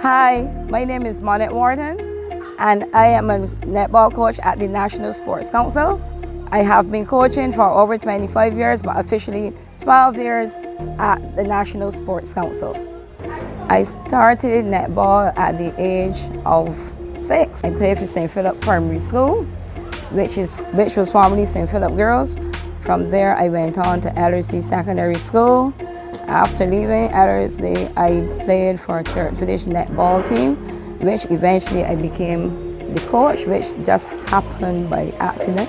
Hi, my name is MONETTE WHARTON, and I am a netball coach at the National Sports Council. I have been coaching for over 25 years, but officially 12 years at the National Sports Council. I started netball at the age of 6. I played for St. Philip Primary School, which was formerly St. Philip Girls. From there, I went on to LSC Secondary School. After leaving LSC, I played for a Church Village netball team, which eventually I became the coach, which just happened by accident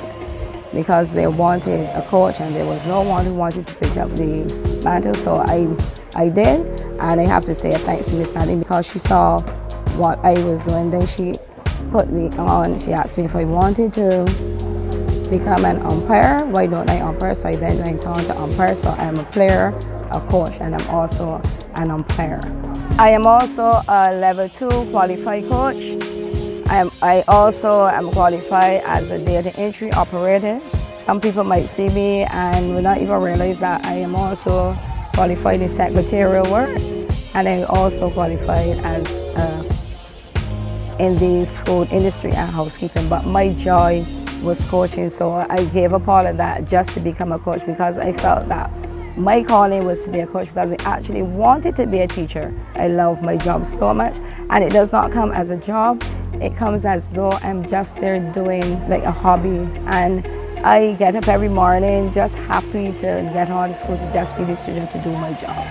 because they wanted a coach and there was no one who wanted to pick up the mantle. So I did, and I have to say thanks to Miss Nadine because she saw what I was doing. Then she put me on. She asked me if I wanted to become an umpire. Why don't I umpire? So I then went on to umpire. So I'm a player, a coach, and I'm also an umpire. I am also a level 2 qualified coach. I also am qualified as a data entry operator. Some people might see me and will not even realize that I am also qualified in secretarial work, and I also qualified as in the food industry and housekeeping. But my joy was coaching, so I gave up all of that just to become a coach because I felt that my calling was to be a coach because I actually wanted to be a teacher. I love my job so much, and it does not come as a job. It comes as though I'm just there doing like a hobby, and I get up every morning just happy to get on to school to just see the students to do my job.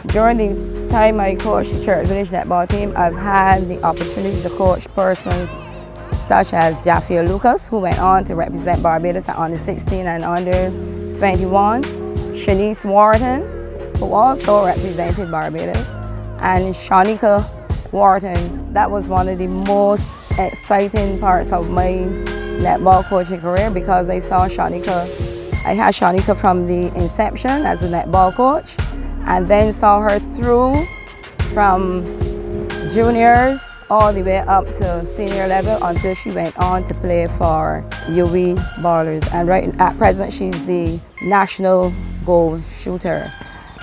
During the time I coached the Church Village netball team, I've had the opportunity to coach persons such as Jaffia Lucas, who went on to represent Barbados at under 16 and under 21, Shanice Wharton, who also represented Barbados, and Shanika Wharton. That was one of the most exciting parts of my netball coaching career because I saw Shanika. I had Shanika from the inception as a netball coach, and then saw her through from juniors all the way up to senior level until she went on to play for UE Ballers. And right at present, she's the national goal shooter.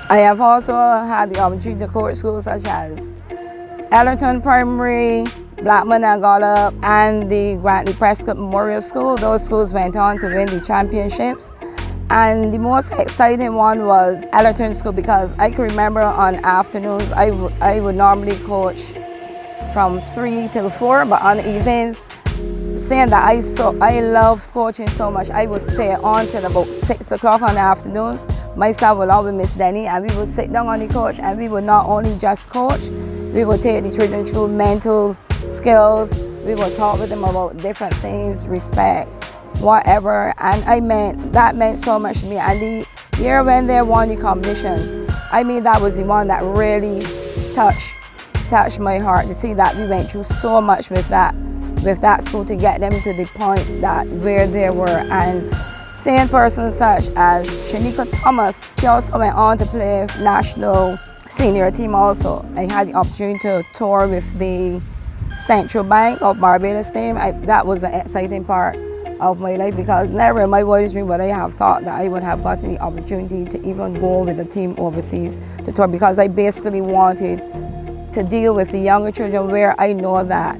I have also had the opportunity to coach schools such as Ellerton Primary, Blackman and Gollop, and the Grantley Prescott Memorial School. Those schools went on to win the championships. And the most exciting one was Ellerton School because I can remember on afternoons I would normally coach from 3 till 4, but on evenings, saying that I loved coaching so much, I would stay on till about 6 o'clock on the afternoons. Myself along with Miss Denny, and we would sit down on the coach, and we would not only just coach, we would take the children through mental skills. We would talk with them about different things, respect, whatever, and that meant so much to me. And the year when they won the competition, I mean, that was the one that really touched my heart to see that we went through so much with that school to get them to the point that where they were. And seeing persons such as Shanika Thomas, she also went on to play national senior team also. I had the opportunity to tour with the Central Bank of Barbados team. That was an exciting part of my life because never in my wildest dream would I have thought that I would have gotten the opportunity to even go with the team overseas to tour, because I basically wanted to deal with the younger children where I know that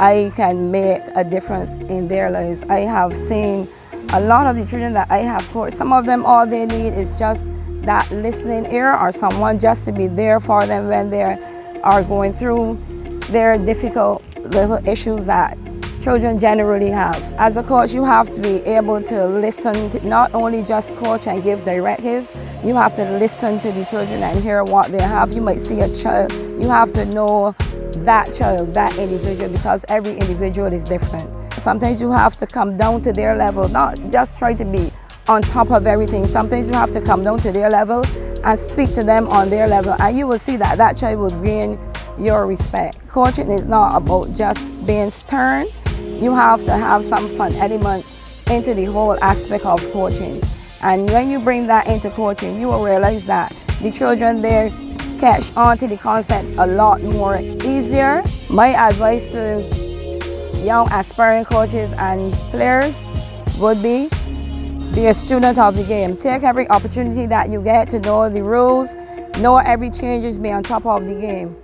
I can make a difference in their lives. I have seen a lot of the children that I have coached, some of them all they need is just that listening ear or someone just to be there for them when they are going through their difficult little issues that children generally have. As a coach, you have to be able to listen to not only just coach and give directives, you have to listen to the children and hear what they have. You might see a child, you have to know that child, that individual, because every individual is different. Sometimes you have to come down to their level, not just try to be on top of everything. Sometimes you have to come down to their level and speak to them on their level, and you will see that that child will gain your respect. Coaching is not about just being stern. You have to have some fun element into the whole aspect of coaching. And when you bring that into coaching, you will realize that the children there catch on to the concepts a lot more easier. My advice to young aspiring coaches and players would be a student of the game. Take every opportunity that you get to know the rules, know every changes, be on top of the game.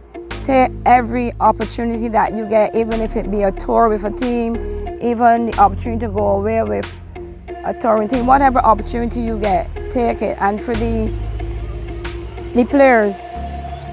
Take every opportunity that you get, even if it be a tour with a team, even the opportunity to go away with a touring team, whatever opportunity you get, take it. And for the players,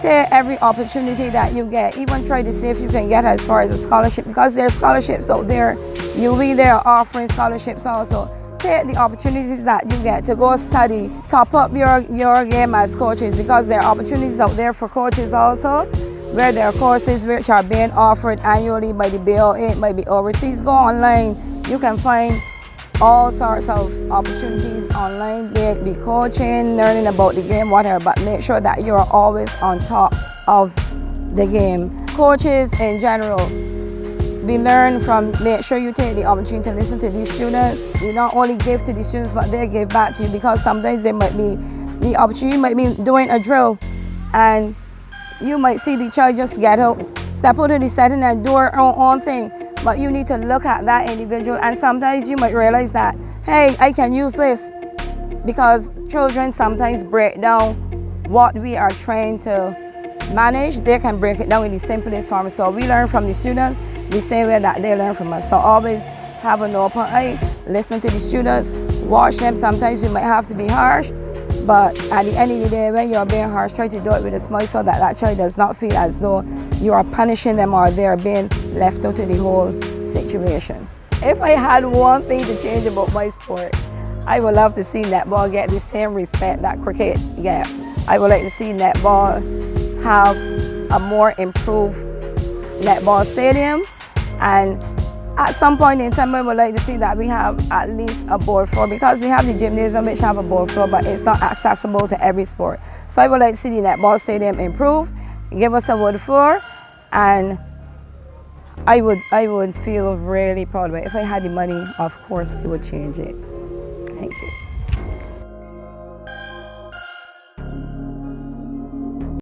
take every opportunity that you get. Even try to see if you can get as far as a scholarship, because there are scholarships out there. UV, they are offering scholarships also. Take the opportunities that you get to go study, top up your game as coaches, because there are opportunities out there for coaches also, where there are courses which are being offered annually by the BOA, by the overseas. Go online, you can find all sorts of opportunities online, be it be coaching, learning about the game, whatever, but make sure that you're always on top of the game. Coaches in general, we learn from, make sure you take the opportunity to listen to these students. You not only give to the students, but they give back to you, because sometimes there might be the opportunity, you might be doing a drill and you might see the child just get up, step out of the setting and do her own thing. But you need to look at that individual, and sometimes you might realize that, hey, I can use this, because children sometimes break down what we are trying to manage. They can break it down in the simplest form. So we learn from the students the same way that they learn from us. So always have an open eye, listen to the students, watch them. Sometimes we might have to be harsh, but at the end of the day, when you're being harsh, try to do it with a smile so that that child does not feel as though you are punishing them or they're being left out of the whole situation. If I had one thing to change about my sport, I would love to see netball get the same respect that cricket gets. I would like to see netball have a more improved netball stadium, and at some point in time I would like to see that we have at least a board floor, because we have the gymnasium which have a board floor, but it's not accessible to every sport. So I would like to see the netball stadium improved, give us a wood floor, and I would feel really proud of it. If I had the money, of course I would change it. Thank you.